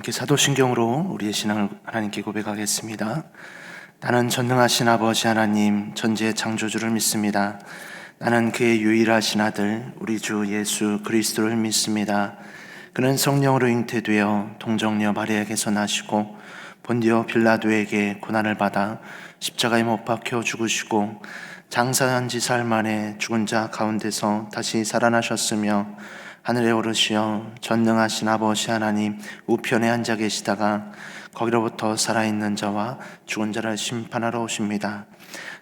함께 사도신경으로 우리의 신앙을 하나님께 고백하겠습니다. 나는 전능하신 아버지 하나님 전지의 창조주를 믿습니다. 나는 그의 유일하신 아들 우리 주 예수 그리스도를 믿습니다. 그는 성령으로 잉태되어 동정녀 마리아에게서 나시고 본디오 빌라도에게 고난을 받아 십자가에 못 박혀 죽으시고 장사한 지 사흘 만에 죽은 자 가운데서 다시 살아나셨으며 하늘에 오르시어 전능하신 아버지 하나님 우편에 앉아 계시다가 거기로부터 살아있는 자와 죽은 자를 심판하러 오십니다.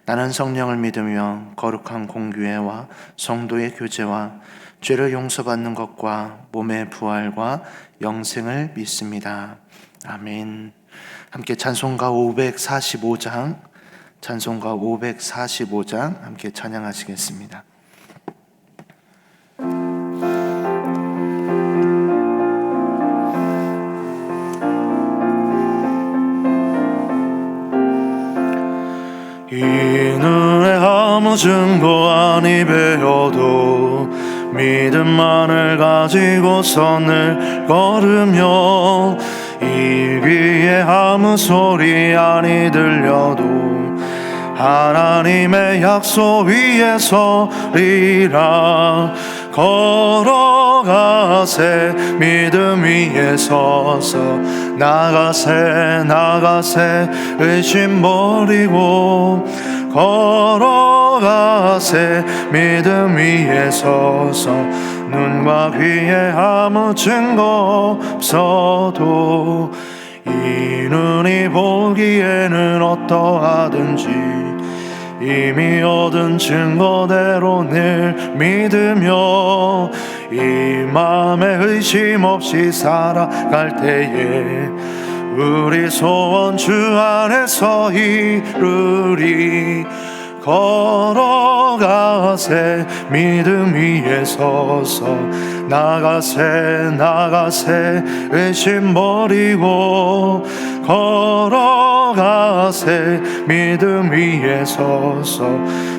나는 성령을 믿으며 거룩한 공교회와 성도의 교제와 죄를 용서받는 것과 몸의 부활과 영생을 믿습니다. 아멘. 함께 찬송가 545장 함께 찬양하시겠습니다. 이 눈에 아무 증거 아니 배워도 믿음만을 가지고 선을 걸으며 이 귀에 아무 소리 아니 들려도 하나님의 약속 위에 서리라. 걸어가세 믿음 위에 서서 나가세 의심 버리고 걸어가세 믿음 위에 서서 눈과 귀에 아무 증거 없어도 이 눈이 보기에는 어떠하든지 이미 얻은 증거대로 늘 믿으며 이 맘에 의심 없이 살아갈 때에 우리 소원 주 안에서 이루리. 걸어가세 믿음 위에 서서 나가세 의심 버리고 걸어가세 믿음 위에 서서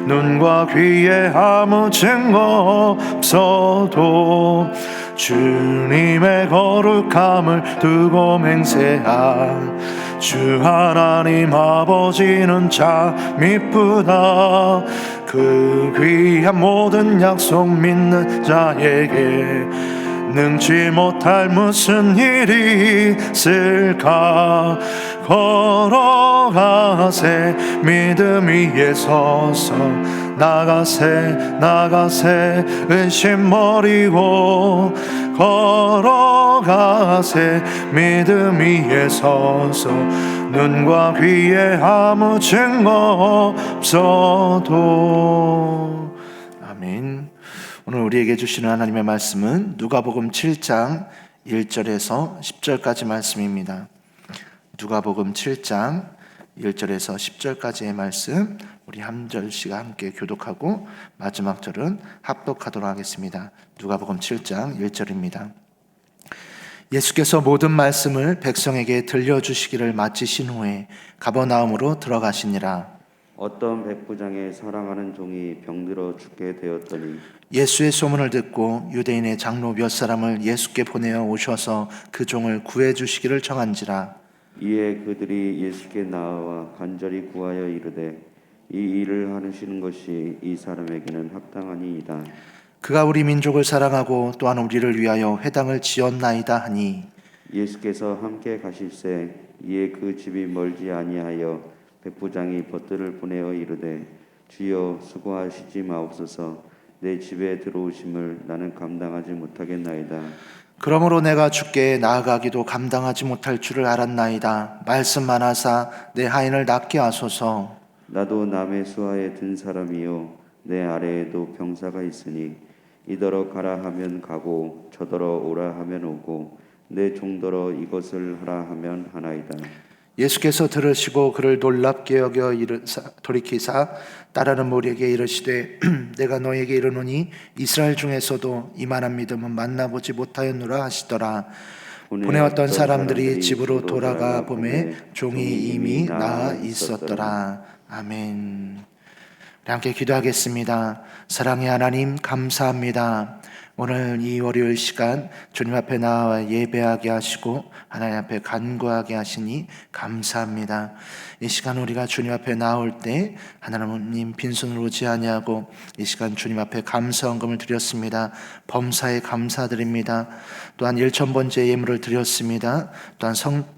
눈과 귀에 아무 증거 없어도 주님의 거룩함을 두고 맹세한 주 하나님 아버지는 참 이쁘다. 그 귀한 모든 약속 믿는 자에게 능치 못할 무슨 일이 있을까. 걸어가세 믿음 위에 서서 나가세 의심 버리고 걸어가세 믿음 위에 서서 눈과 귀에 아무 증거 없어도. 아멘. 오늘 우리에게 주시는 하나님의 말씀은 누가복음 7장 1절에서 10절까지 말씀입니다. 누가복음 7장 1절에서 10절까지의 말씀 우리 한 절씩 함께 교독하고 마지막 절은 합독하도록 하겠습니다. 누가복음 7장 1절입니다. 예수께서 모든 말씀을 백성에게 들려주시기를 마치신 후에 가버나움으로 들어가시니라. 어떤 백부장의 사랑하는 종이 병들어 죽게 되었더니 예수의 소문을 듣고 유대인의 장로 몇 사람을 예수께 보내어 오셔서 그 종을 구해 주시기를 청한지라. 이에 그들이 예수께 나와 간절히 구하여 이르되 이 일을 하시는 것이 이 사람에게는 합당하니이다. 그가 우리 민족을 사랑하고 또한 우리를 위하여 회당을 지었나이다 하니 예수께서 함께 가실새 이에 그 집이 멀지 아니하여 백부장이 벗들을 보내어 이르되 주여 수고하시지 마옵소서. 내 집에 들어오심을 나는 감당하지 못하겠나이다. 그러므로 내가 주께 나아가기도 감당하지 못할 줄을 알았나이다. 말씀만 하사 내 하인을 낫게 하소서. 나도 남의 수하에 든 사람이요 내 아래에도 병사가 있으니 이더러 가라 하면 가고 저더러 오라 하면 오고 내 종더러 이것을 하라 하면 하나이다. 예수께서 들으시고 그를 놀랍게 여겨 돌이키사 따르는 무리에게 이르시되 내가 너에게 이르노니 이스라엘 중에서도 이만한 믿음은 만나보지 못하였노라 하시더라. 보내었던 사람들이 집으로 돌아가 보매 종이 이미 나아 있었더라. 아멘. 함께 기도하겠습니다. 사랑의 하나님 감사합니다. 오늘 이 월요일 시간 주님 앞에 나와 예배하게 하시고 하나님 앞에 간구하게 하시니 감사합니다. 이 시간 우리가 주님 앞에 나올 때 하나님 빈손으로 오지 아니하고 이 시간 주님 앞에 감사헌금을 드렸습니다. 범사에 감사드립니다. 또한 1,000번째 예물을 드렸습니다. 또한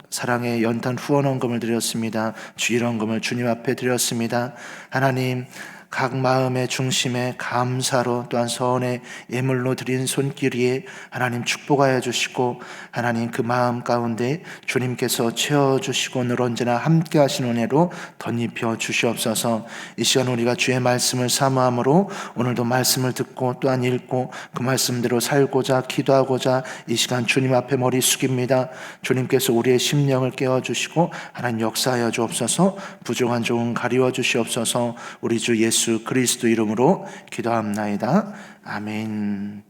사랑의 연탄 후원헌금을 드렸습니다. 주일헌금을 주님 앞에 드렸습니다. 하나님, 각 마음의 중심에 감사로 또한 서원의 예물로 드린 손길 위에 하나님 축복하여 주시고 하나님 그 마음 가운데 주님께서 채워주시고 늘 언제나 함께 하시는 은혜로 덧입혀 주시옵소서. 이 시간 우리가 주의 말씀을 사모함으로 오늘도 말씀을 듣고 또한 읽고 그 말씀대로 살고자 기도하고자 이 시간 주님 앞에 머리 숙입니다. 주님께서 우리의 심령을 깨워주시고 하나님 역사하여 주옵소서. 부족한 종은 가리워 주시옵소서. 우리 주 예수 그리스도 이름으로 기도합나이다. 아멘.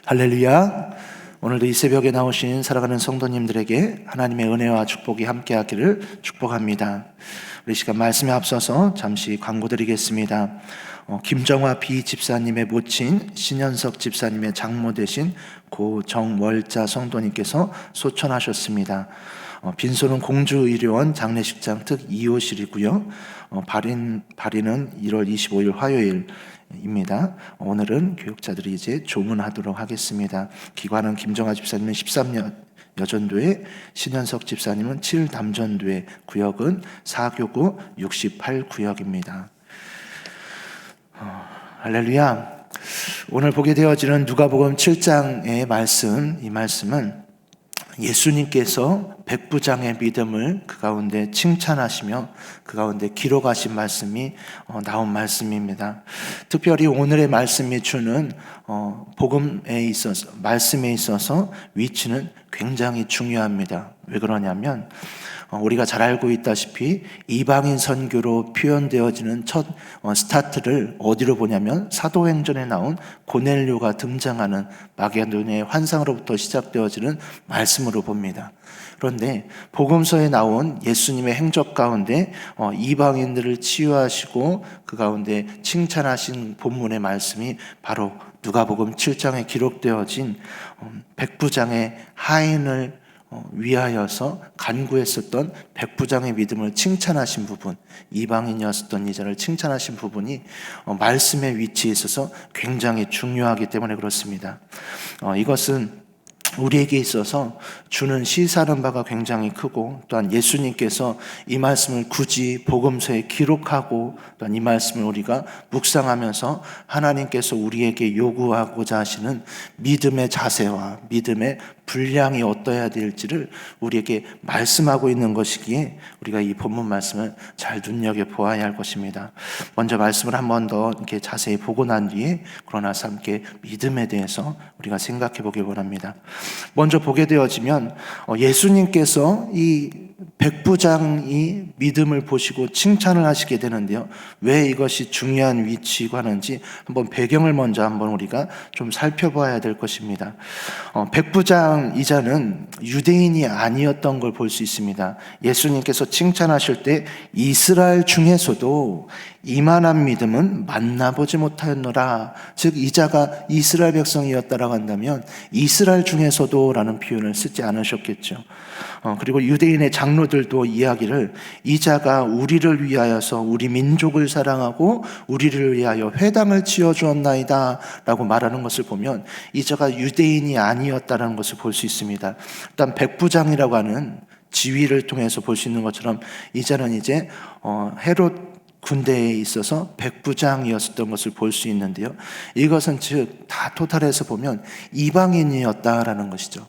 할렐루야. 오늘도 이 새벽에 나오신 사랑하는 성도님들에게 하나님의 은혜와 축복이 함께하기를 축복합니다. 우리 시간 말씀에 앞서서 잠시 광고 드리겠습니다. 김정화 비 집사님의 모친 신현석 집사님의 장모 되신 고 정월자 성도님께서 소천하셨습니다. 빈소는 공주의료원 장례식장 특 2호실이고요. 발인은 1월 25일 화요일입니다. 오늘은 교육자들이 이제 조문하도록 하겠습니다. 기관은 김정아 집사님은 13년 여전도회, 신현석 집사님은 7담전도회, 구역은 4교구 68구역입니다. 할렐루야. 오늘 보게 되어지는 누가복음 7장의 말씀, 이 말씀은 예수님께서 백부장의 믿음을 그 가운데 칭찬하시며 그 가운데 기록하신 말씀이 나온 말씀입니다. 특별히 오늘의 말씀이 주는 복음에 있어서, 말씀에 있어서 위치는 굉장히 중요합니다. 왜 그러냐면 우리가 잘 알고 있다시피 이방인 선교로 표현되어지는 첫 스타트를 어디로 보냐면 사도행전에 나온 고넬료가 등장하는 마게도니아의 환상으로부터 시작되어지는 말씀으로 봅니다. 그런데 복음서에 나온 예수님의 행적 가운데 이방인들을 치유하시고 그 가운데 칭찬하신 본문의 말씀이 바로 누가복음 7장에 기록되어진 백부장의 하인을 위하여서 간구했었던 백부장의 믿음을 칭찬하신 부분, 이방인이었던 이자를 칭찬하신 부분이 말씀의 위치에 있어서 굉장히 중요하기 때문에 그렇습니다. 이것은 우리에게 있어서 주는 시사하는 바가 굉장히 크고 또한 예수님께서 이 말씀을 굳이 복음서에 기록하고 또한 이 말씀을 우리가 묵상하면서 하나님께서 우리에게 요구하고자 하시는 믿음의 자세와 믿음의 분량이 어떠해야 될지를 우리에게 말씀하고 있는 것이기에 우리가 이 본문 말씀을 잘 눈여겨보아야 할 것입니다. 먼저 말씀을 한 번 더 이렇게 자세히 보고 난 뒤에 그러나 함께 믿음에 대해서 우리가 생각해 보길 원합니다. 먼저 보게 되어지면 예수님께서 이 백부장이 믿음을 보시고 칭찬을 하시게 되는데요. 왜 이것이 중요한 위치고 하는지 한번 배경을 먼저 한번 우리가 좀 살펴봐야 될 것입니다. 백부장 이자는 유대인이 아니었던 걸 볼 수 있습니다. 예수님께서 칭찬하실 때 이스라엘 중에서도 이만한 믿음은 만나보지 못하였노라. 즉 이자가 이스라엘 백성이었다라고 한다면 이스라엘 중에서도 라는 표현을 쓰지 않으셨겠죠. 그리고 유대인의 장로들도 이야기를 이자가 우리를 위하여서 우리 민족을 사랑하고 우리를 위하여 회당을 지어주었나이다 라고 말하는 것을 보면 이자가 유대인이 아니었다는 것을 볼 수 있습니다. 일단 백부장이라고 하는 지위를 통해서 볼 수 있는 것처럼 이자는 이제 헤롯 군대에 있어서 백부장이었던 것을 볼 수 있는데요. 이것은 즉 다 토탈해서 보면 이방인이었다라는 것이죠.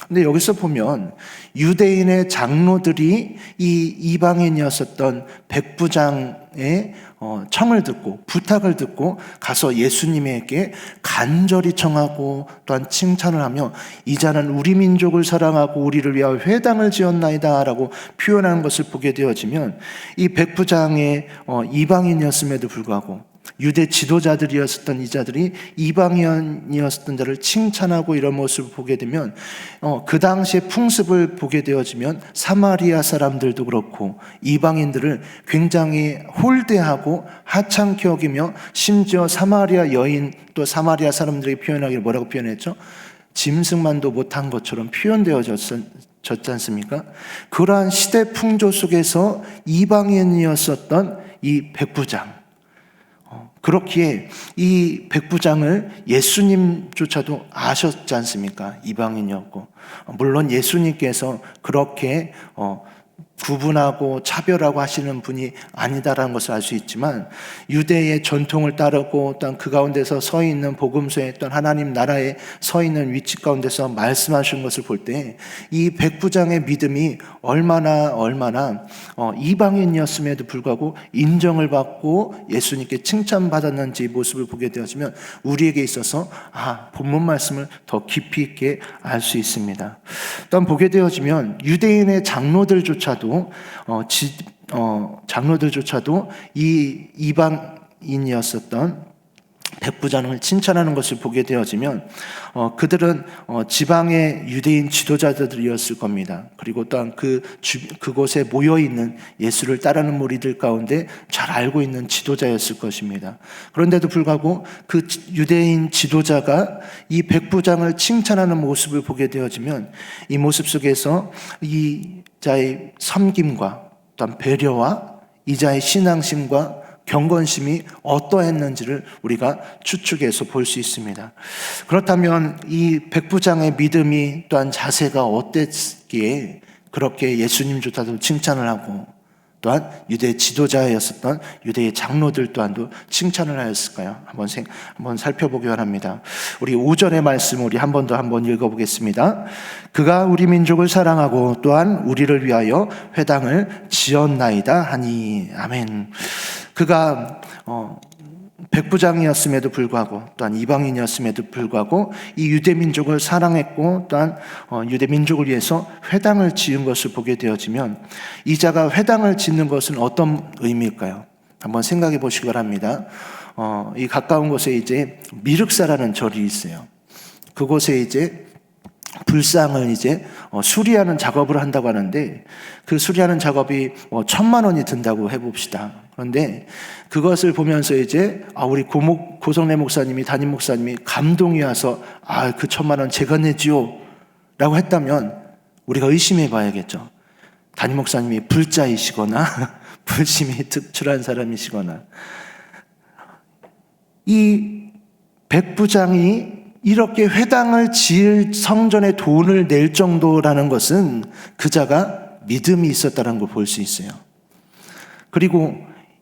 근데 여기서 보면 유대인의 장로들이 이 이방인이었던 백부장의 청을 듣고 부탁을 듣고 가서 예수님에게 간절히 청하고 또한 칭찬을 하며 이자는 우리 민족을 사랑하고 우리를 위하여 회당을 지었나이다 라고 표현하는 것을 보게 되어지면 이 백부장의 이방인이었음에도 불구하고 유대 지도자들이었었던 이 자들이 이방인이었던 자를 칭찬하고 이런 모습을 보게 되면 그 당시의 풍습을 보게 되어지면 사마리아 사람들도 그렇고 이방인들을 굉장히 홀대하고 하찮게 여기며 심지어 사마리아 여인 또 사마리아 사람들에게 표현하기를 뭐라고 표현했죠? 짐승만도 못한 것처럼 표현되어졌지 않습니까? 그러한 시대 풍조 속에서 이방인이었었던 이 백부장, 그렇기에 이 백부장을 예수님조차도 아셨지 않습니까? 이방인이었고, 물론 예수님께서 그렇게 구분하고 차별하고 하시는 분이 아니다라는 것을 알 수 있지만, 유대의 전통을 따르고 또한 그 가운데서 서 있는 복음서에 또한 하나님 나라에 서 있는 위치 가운데서 말씀하신 것을 볼 때 이 백부장의 믿음이 얼마나 이방인이었음에도 불구하고 인정을 받고 예수님께 칭찬받았는지 모습을 보게 되어지면 우리에게 있어서 본문 말씀을 더 깊이 있게 알 수 있습니다. 또한 보게 되어지면 유대인의 장로들조차도 이 이방인이었었던 백부장을 칭찬하는 것을 보게 되어지면 그들은 지방의 유대인 지도자들이었을 겁니다. 그리고 또한 그곳에 모여있는 예수를 따르는 무리들 가운데 잘 알고 있는 지도자였을 것입니다. 그런데도 불구하고 그 유대인 지도자가 이 백부장을 칭찬하는 모습을 보게 되어지면 이 모습 속에서 이 자의 섬김과 또한 배려와 이 자의 신앙심과 경건심이 어떠했는지를 우리가 추측해서 볼 수 있습니다. 그렇다면 이 백부장의 믿음이 또한 자세가 어땠기에 그렇게 예수님조차도 칭찬을 하고 또한 유대 지도자였었던 유대의 장로들 또한도 칭찬을 하였을까요? 한번 살펴보기 바랍니다. 우리 5절의 말씀 우리 한 번 더 읽어보겠습니다. 그가 우리 민족을 사랑하고 또한 우리를 위하여 회당을 지었나이다 하니. 아멘. 그가 백부장이었음에도 불구하고 또한 이방인이었음에도 불구하고 이 유대 민족을 사랑했고 또한 유대 민족을 위해서 회당을 지은 것을 보게 되어지면 이 자가 회당을 짓는 것은 어떤 의미일까요? 한번 생각해 보시기 바랍니다. 이 가까운 곳에 이제 미륵사라는 절이 있어요. 그곳에 이제 불상을 이제 수리하는 작업을 한다고 하는데 그 수리하는 작업이 1,000만 원이 든다고 해봅시다. 그런데 그것을 보면서 이제 우리 고성래 목사님이 담임 목사님이 감동이 와서 그 1,000만 원 제가 내지요 라고 했다면 우리가 의심해 봐야겠죠. 담임 목사님이 불자이시거나 불심이 특출한 사람이시거나 이 백부장이 이렇게 회당을 지을 성전에 돈을 낼 정도라는 것은 그자가 믿음이 있었다는 걸 볼 수 있어요. 그리고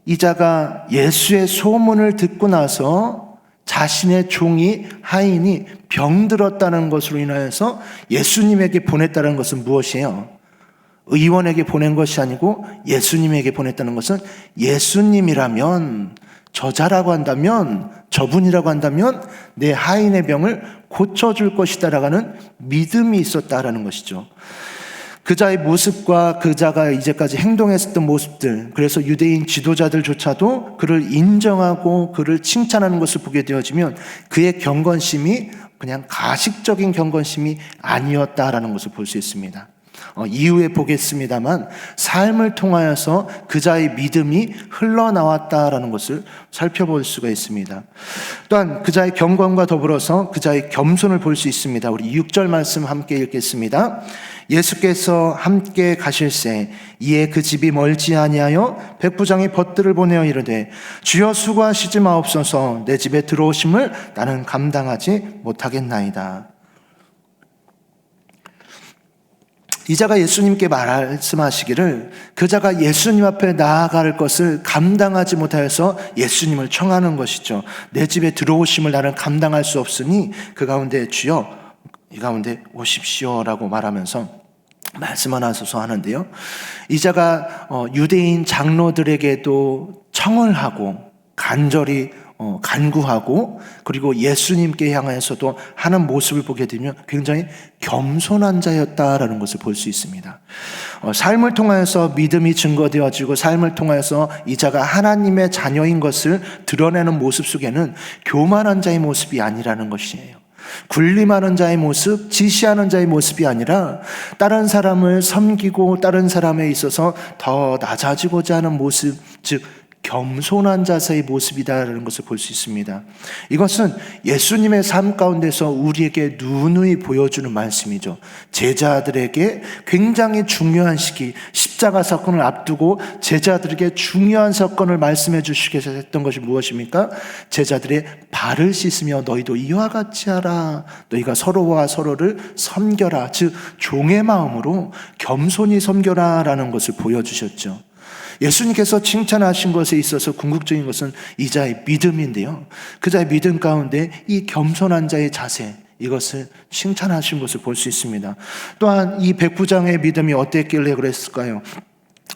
이 자가 예수의 소문을 듣고 나서 자신의 종이 하인이 병들었다는 것으로 인하여서 예수님에게 보냈다는 것은 무엇이에요? 의원에게 보낸 것이 아니고 예수님에게 보냈다는 것은 예수님이라면 저자라고 한다면 저분이라고 한다면 내 하인의 병을 고쳐줄 것이다라는 믿음이 있었다라는 것이죠. 그자의 모습과 그자가 이제까지 행동했었던 모습들, 그래서 유대인 지도자들조차도 그를 인정하고 그를 칭찬하는 것을 보게 되어지면 그의 경건심이 그냥 가식적인 경건심이 아니었다라는 것을 볼 수 있습니다. 이후에 보겠습니다만 삶을 통하여서 그자의 믿음이 흘러나왔다라는 것을 살펴볼 수가 있습니다. 또한 그자의 경건과 더불어서 그자의 겸손을 볼 수 있습니다. 우리 6절 말씀 함께 읽겠습니다. 예수께서 함께 가실새 이에 그 집이 멀지 아니하여 백부장이 벗들을 보내어 이르되 주여 수고하시지 마옵소서 내 집에 들어오심을 나는 감당하지 못하겠나이다. 이자가 예수님께 말씀하시기를 그자가 예수님 앞에 나아갈 것을 감당하지 못하여서 예수님을 청하는 것이죠. 내 집에 들어오심을 나는 감당할 수 없으니 그 가운데 주여 이 가운데 오십시오라고 말하면서 말씀하소서 하는데요. 이자가 유대인 장로들에게도 청을 하고 간절히 간구하고 그리고 예수님께 향해서도 하는 모습을 보게 되면 굉장히 겸손한 자였다라는 것을 볼 수 있습니다. 삶을 통하여서 믿음이 증거되어지고 삶을 통하여서 이 자가 하나님의 자녀인 것을 드러내는 모습 속에는 교만한 자의 모습이 아니라는 것이에요. 군림하는 자의 모습, 지시하는 자의 모습이 아니라 다른 사람을 섬기고 다른 사람에 있어서 더 낮아지고자 하는 모습, 즉 겸손한 자세의 모습이다라는 것을 볼 수 있습니다. 이것은 예수님의 삶 가운데서 우리에게 누누이 보여주는 말씀이죠. 제자들에게 굉장히 중요한 시기, 십자가 사건을 앞두고 제자들에게 중요한 사건을 말씀해 주시겠다 했던 것이 무엇입니까? 제자들의 발을 씻으며 너희도 이와 같이 하라. 너희가 서로와 서로를 섬겨라. 즉 종의 마음으로 겸손히 섬겨라 라는 것을 보여주셨죠. 예수님께서 칭찬하신 것에 있어서 궁극적인 것은 이 자의 믿음인데요. 그 자의 믿음 가운데 이 겸손한 자의 자세, 이것을 칭찬하신 것을 볼 수 있습니다. 또한 이 백부장의 믿음이 어땠길래 그랬을까요?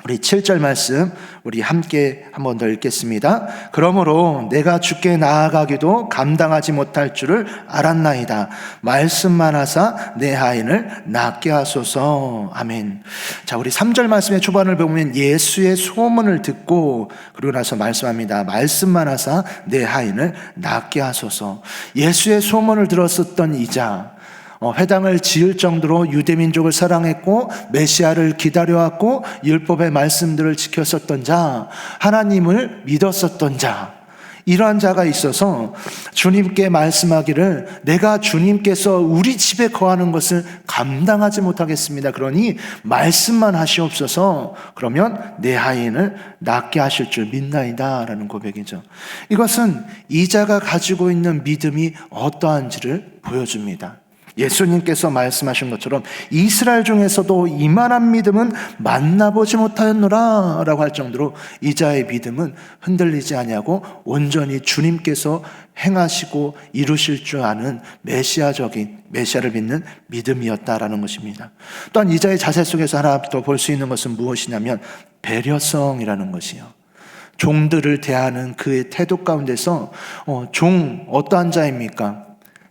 우리 7절 말씀 우리 함께 한 번 더 읽겠습니다. 그러므로 내가 주께 나아가기도 감당하지 못할 줄을 알았나이다. 말씀만 하사 내 하인을 낫게 하소서. 아멘. 자, 우리 3절 말씀의 초반을 보면 예수의 소문을 듣고 그리고 나서 말씀합니다. 말씀만 하사 내 하인을 낫게 하소서. 예수의 소문을 들었었던 이자, 회당을 지을 정도로 유대민족을 사랑했고 메시아를 기다려왔고 율법의 말씀들을 지켰었던 자, 하나님을 믿었었던 자, 이러한 자가 있어서 주님께 말씀하기를 내가 주님께서 우리 집에 거하는 것을 감당하지 못하겠습니다. 그러니 말씀만 하시옵소서. 그러면 내 하인을 낫게 하실 줄 믿나이다 라는 고백이죠. 이것은 이 자가 가지고 있는 믿음이 어떠한지를 보여줍니다. 예수님께서 말씀하신 것처럼 이스라엘 중에서도 이만한 믿음은 만나보지 못하였노라 라고 할 정도로 이자의 믿음은 흔들리지 아니하고 온전히 주님께서 행하시고 이루실 줄 아는 메시아를 믿는 믿음이었다라는 것입니다. 또한 이자의 자세 속에서 하나 더 볼 수 있는 것은 무엇이냐면 배려성이라는 것이요. 종들을 대하는 그의 태도 가운데서 종 어떠한 자입니까?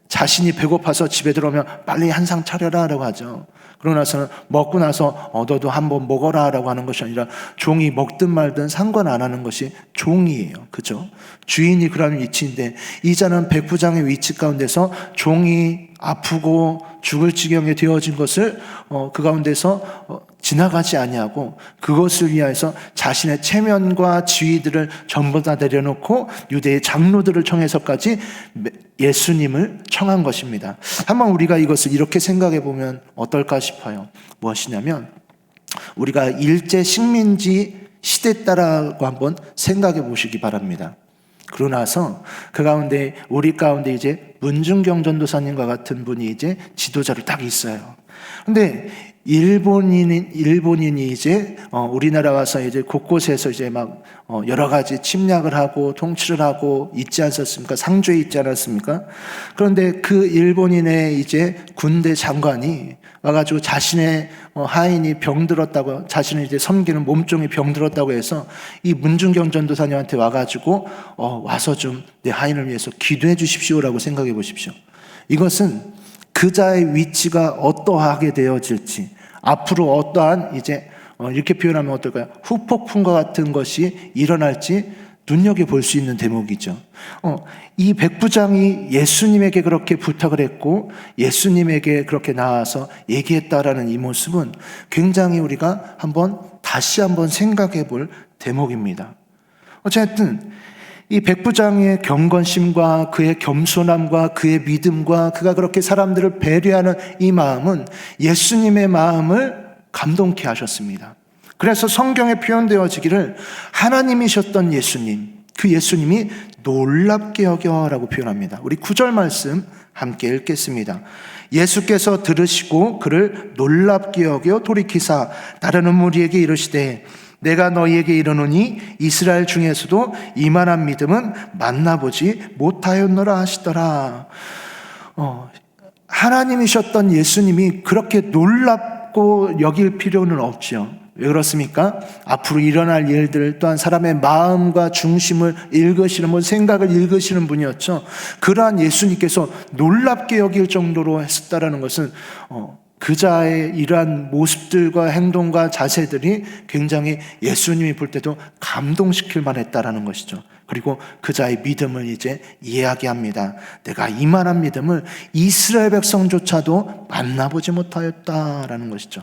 자신이 배고파서 집에 들어오면 빨리 한 상 차려라 라고 하죠. 그러고 나서는 먹고 나서 너도 한번 먹어라 라고 하는 것이 아니라 종이 먹든 말든 상관 안 하는 것이 종이에요. 그죠? 주인이 그런 위치인데 이자는 백부장의 위치 가운데서 종이 아프고 죽을 지경에 되어진 것을 그 가운데서 지나가지 아니하고 그것을 위하여서 자신의 체면과 지위들을 전부 다 내려놓고 유대의 장로들을 청해서까지 예수님을 청한 것입니다. 한번 우리가 이것을 이렇게 생각해 보면 어떨까 싶어요. 무엇이냐면 우리가 일제 식민지 시대 때라고 한번 생각해 보시기 바랍니다. 그러고 나서 그 가운데 우리 가운데 이제 문중경 전도사님과 같은 분이 이제 지도자로 딱 있어요. 근데 일본인이 이제 우리나라 와서 이제 곳곳에서 이제 막 여러 가지 침략을 하고 통치를 하고 있지 않았습니까? 상주에 있지 않았습니까? 그런데 그 일본인의 이제 군대 장관이 와가지고 자신의 하인이 병들었다고, 자신을 이제 섬기는 몸종이 병들었다고 해서 이 문중경 전도사님한테 와가지고 와서 좀 내 하인을 위해서 기도해 주십시오라고 생각해 보십시오. 이것은 그자의 위치가 어떠하게 되어질지, 앞으로 어떠한 이제 이렇게 표현하면 어떨까요? 후폭풍과 같은 것이 일어날지 눈여겨볼 수 있는 대목이죠. 이 백부장이 예수님에게 그렇게 부탁을 했고 예수님에게 그렇게 나와서 얘기했다라는 이 모습은 굉장히 우리가 다시 한번 생각해 볼 대목입니다. 어쨌든 이 백부장의 경건심과 그의 겸손함과 그의 믿음과 그가 그렇게 사람들을 배려하는 이 마음은 예수님의 마음을 감동케 하셨습니다. 그래서 성경에 표현되어지기를 하나님이셨던 예수님, 그 예수님이 놀랍게 여겨라고 표현합니다. 우리 9절 말씀 함께 읽겠습니다. 예수께서 들으시고 그를 놀랍게 여겨 돌이키사 따르는 무리에게 이르시되 내가 너희에게 이르노니 이스라엘 중에서도 이만한 믿음은 만나보지 못하였노라 하시더라. 하나님이셨던 예수님이 그렇게 놀랍고 여길 필요는 없죠. 왜 그렇습니까? 앞으로 일어날 일들 또한 사람의 마음과 중심을 읽으시는, 생각을 읽으시는 분이었죠. 그러한 예수님께서 놀랍게 여길 정도로 했었다라는 것은 그자의 이러한 모습들과 행동과 자세들이 굉장히 예수님이 볼 때도 감동시킬 만했다라는 것이죠. 그리고 그자의 믿음을 이제 이야기합니다. 내가 이만한 믿음을 이스라엘 백성조차도 만나보지 못하였다라는 것이죠.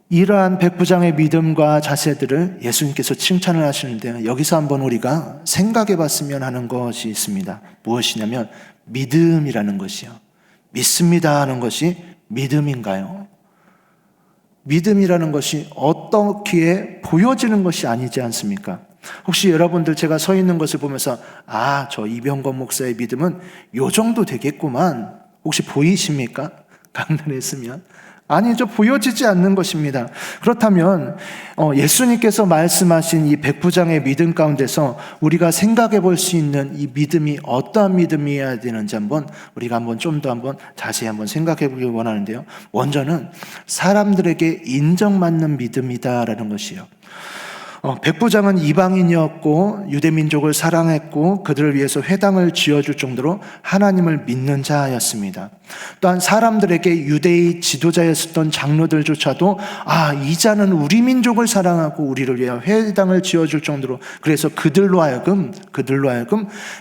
이러한 백부장의 믿음과 자세들을 예수님께서 칭찬을 하시는데요. 여기서 한번 우리가 생각해 봤으면 하는 것이 있습니다. 무엇이냐면 믿음이라는 것이요. 믿습니다 하는 것이 믿음인가요? 믿음이라는 것이 어떻게 보여지는 것이 아니지 않습니까? 혹시 여러분들 제가 서 있는 것을 보면서 저 이병건 목사의 믿음은 요 정도 되겠구만, 혹시 보이십니까? 강단에 있으면 아니죠. 보여지지 않는 것입니다. 그렇다면 예수님께서 말씀하신 이 백부장의 믿음 가운데서 우리가 생각해 볼 수 있는 이 믿음이 어떠한 믿음이어야 되는지 우리가 좀 더 자세히 생각해 보길 원하는데요. 먼저는 사람들에게 인정받는 믿음이다라는 것이요. 백부장은 이방인이었고 유대민족을 사랑했고 그들을 위해서 회당을 지어줄 정도로 하나님을 믿는 자였습니다. 또한 사람들에게 유대의 지도자였었던 장로들조차도 이 자는 우리 민족을 사랑하고 우리를 위해 회당을 지어줄 정도로, 그래서 그들로 하여금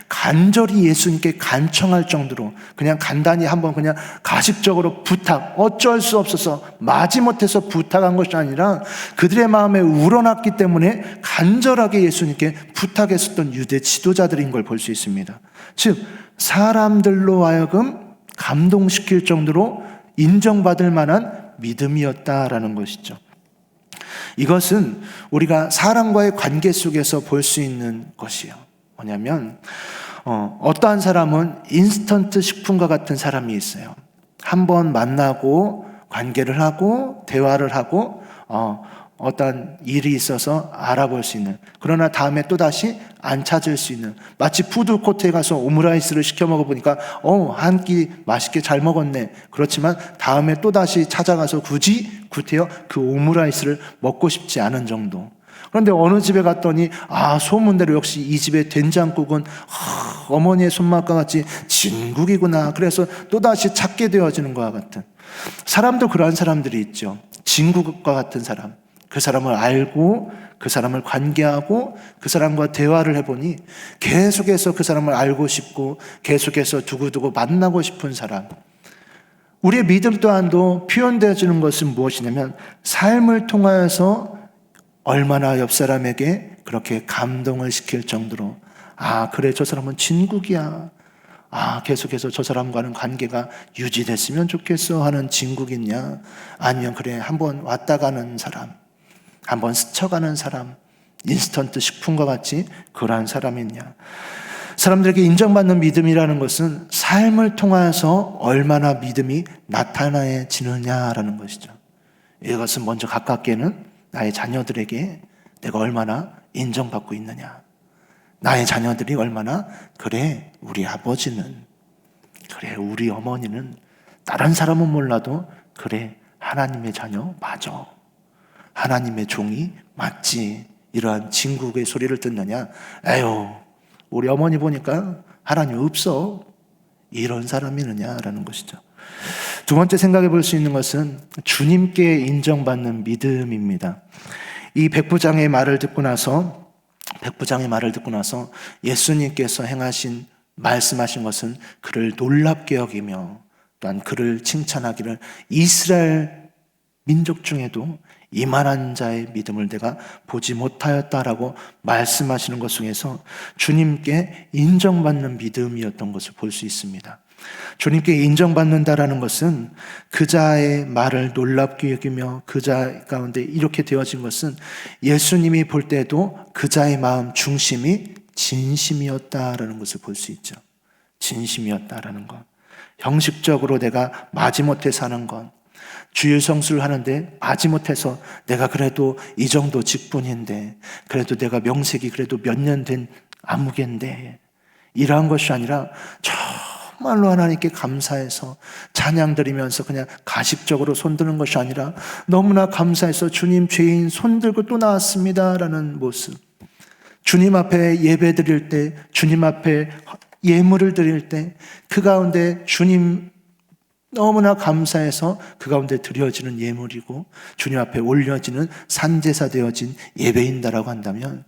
간절히 예수님께 간청할 정도로 그냥 간단히 그냥 가식적으로 부탁, 어쩔 수 없어서 마지못해서 부탁한 것이 아니라 그들의 마음에 우러났기 때문에 간절하게 예수님께 부탁했었던 유대 지도자들인 걸 볼 수 있습니다. 즉 사람들로 하여금 감동시킬 정도로 인정받을 만한 믿음이었다라는 것이죠. 이것은 우리가 사람과의 관계 속에서 볼 수 있는 것이요. 뭐냐면 어떠한 사람은 인스턴트 식품과 같은 사람이 있어요. 한번 만나고 관계를 하고 대화를 하고 어떤 일이 있어서 알아볼 수 있는, 그러나 다음에 또다시 안 찾을 수 있는, 마치 푸드코트에 가서 오므라이스를 시켜 먹어보니까 한 끼 맛있게 잘 먹었네. 그렇지만 다음에 또다시 찾아가서 굳이 구태여 그 오므라이스를 먹고 싶지 않은 정도. 그런데 어느 집에 갔더니 소문대로 역시 이 집의 된장국은 어머니의 손맛과 같이 진국이구나. 그래서 또다시 찾게 되어지는 것과 같은, 사람도 그러한 사람들이 있죠. 진국과 같은 사람. 그 사람을 알고 그 사람을 관계하고 그 사람과 대화를 해보니 계속해서 그 사람을 알고 싶고 계속해서 두고두고 만나고 싶은 사람. 우리의 믿음 또한도 표현되어지는 것은 무엇이냐면 삶을 통하여서 얼마나 옆 사람에게 그렇게 감동을 시킬 정도로 그래, 저 사람은 진국이야. 계속해서 저 사람과는 관계가 유지됐으면 좋겠어 하는 진국이냐, 아니면 그래 한번 왔다 가는 사람, 한번 스쳐가는 사람, 인스턴트 식품과 같이 그러한 사람이냐. 사람들에게 인정받는 믿음이라는 것은 삶을 통해서 얼마나 믿음이 나타나지느냐라는 것이죠. 이것은 먼저 가깝게는 나의 자녀들에게 내가 얼마나 인정받고 있느냐, 나의 자녀들이 얼마나 그래 우리 아버지는, 그래 우리 어머니는, 다른 사람은 몰라도 그래 하나님의 자녀 맞아, 하나님의 종이 맞지, 이러한 진국의 소리를 듣느냐. 에휴 우리 어머니 보니까 하나님 없어, 이런 사람이느냐라는 것이죠. 두 번째 생각해 볼 수 있는 것은 주님께 인정받는 믿음입니다. 이 백부장의 말을 듣고 나서 예수님께서 말씀하신 것은 그를 놀랍게 여기며 또한 그를 칭찬하기를, 이스라엘 민족 중에도 이만한 자의 믿음을 내가 보지 못하였다라고 말씀하시는 것 속에서 주님께 인정받는 믿음이었던 것을 볼 수 있습니다. 주님께 인정받는다라는 것은 그자의 말을 놀랍게 여기며 그자 가운데 이렇게 되어진 것은 예수님이 볼 때도 그자의 마음 중심이 진심이었다라는 것을 볼 수 있죠. 진심이었다라는 것. 형식적으로 내가 마지못해 사는 것, 주일 성수를 하는데 마지못해서 내가 그래도 이 정도 직분인데, 그래도 내가 명색이 그래도 몇 년 된 아무개인데, 이러한 것이 아니라 정말로 하나님께 감사해서 찬양 드리면서 그냥 가식적으로 손드는 것이 아니라 너무나 감사해서 주님 죄인 손들고 또 나왔습니다 라는 모습, 주님 앞에 예배 드릴 때, 주님 앞에 예물을 드릴 때 그 가운데 주님 너무나 감사해서 그 가운데 드려지는 예물이고 주님 앞에 올려지는 산제사 되어진 예배인다라고 한다면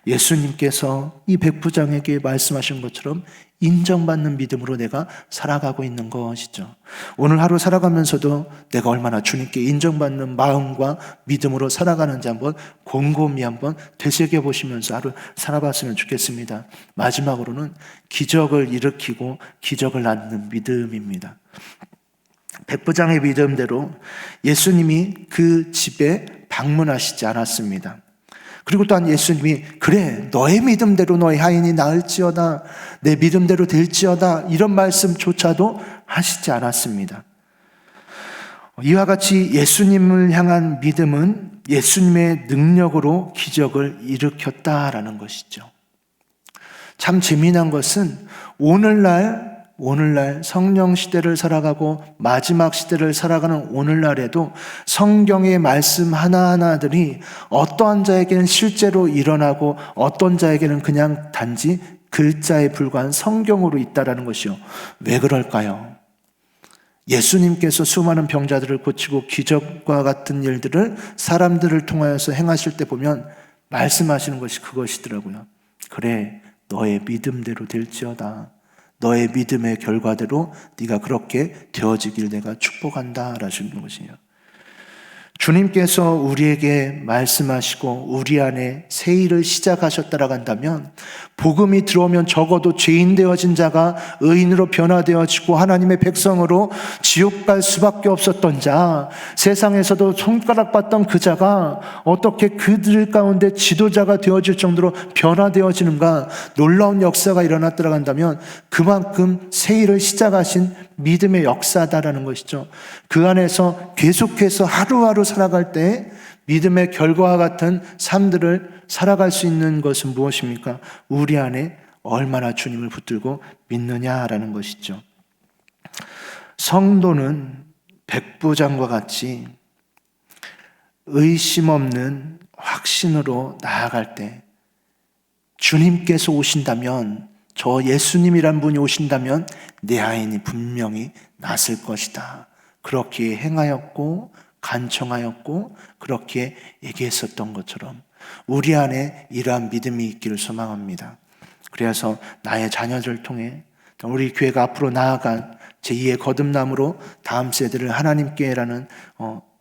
예수님께서 이 백부장에게 말씀하신 것처럼 인정받는 믿음으로 내가 살아가고 있는 것이죠. 오늘 하루 살아가면서도 내가 얼마나 주님께 인정받는 마음과 믿음으로 살아가는지 한번 곰곰이 한번 되새겨 보시면서 하루 살아봤으면 좋겠습니다. 마지막으로는 기적을 일으키고 기적을 낳는 믿음입니다. 백부장의 믿음대로 예수님이 그 집에 방문하시지 않았습니다. 그리고 또한 예수님이 그래 너의 믿음대로 너의 하인이 나을지어다, 내 믿음대로 될지어다 이런 말씀조차도 하시지 않았습니다. 이와 같이 예수님을 향한 믿음은 예수님의 능력으로 기적을 일으켰다라는 것이죠. 참 재미난 것은 오늘날 성령 시대를 살아가고 마지막 시대를 살아가는 오늘날에도 성경의 말씀 하나하나들이 어떠한 자에게는 실제로 일어나고 어떤 자에게는 그냥 단지 글자에 불과한 성경으로 있다라는 것이요. 왜 그럴까요? 예수님께서 수많은 병자들을 고치고 기적과 같은 일들을 사람들을 통하여서 행하실 때 보면 말씀하시는 것이 그것이더라고요. 그래 너의 믿음대로 될지어다. 너의 믿음의 결과대로 네가 그렇게 되어지길 내가 축복한다 라시는 것이에요. 주님께서 우리에게 말씀하시고 우리 안에 새 일을 시작하셨다라고 한다면 복음이 들어오면 적어도 죄인 되어진 자가 의인으로 변화되어지고 하나님의 백성으로 지옥 갈 수밖에 없었던 자, 세상에서도 손가락받던 그 자가 어떻게 그들 가운데 지도자가 되어질 정도로 변화되어지는가, 놀라운 역사가 일어났다라고 한다면 그만큼 새 일을 시작하신 믿음의 역사다라는 것이죠. 그 안에서 계속해서 하루하루 살아갈 때 믿음의 결과와 같은 삶들을 살아갈 수 있는 것은 무엇입니까? 우리 안에 얼마나 주님을 붙들고 믿느냐라는 것이죠. 성도는 백부장과 같이 의심 없는 확신으로 나아갈 때 주님께서 오신다면, 저 예수님이란 분이 오신다면 내 하인이 분명히 낫을 것이다. 그렇게 행하였고 간청하였고 그렇게 얘기했었던 것처럼 우리 안에 이러한 믿음이 있기를 소망합니다. 그래서 나의 자녀들을 통해 우리 교회가 앞으로 나아간 제2의 거듭남으로 다음 세대를 하나님께라는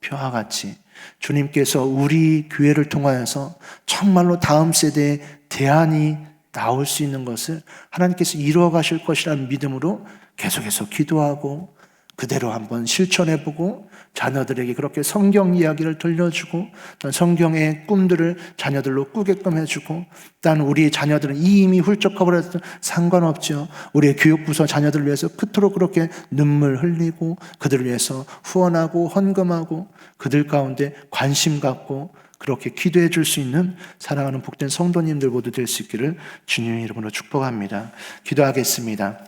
표와 같이 주님께서 우리 교회를 통하여서 정말로 다음 세대의 대안이 나올 수 있는 것을 하나님께서 이루어 가실 것이라는 믿음으로 계속해서 기도하고 그대로 한번 실천해보고 자녀들에게 그렇게 성경 이야기를 들려주고 또 성경의 꿈들을 자녀들로 꾸게끔 해주고, 일단 우리 자녀들은 이미 훌쩍커버려도 상관없죠. 우리의 교육부서 자녀들을 위해서 그토록 그렇게 눈물 흘리고 그들을 위해서 후원하고 헌금하고 그들 가운데 관심 갖고 그렇게 기도해 줄 수 있는 사랑하는 복된 성도님들 모두 될 수 있기를 주님의 이름으로 축복합니다. 기도하겠습니다.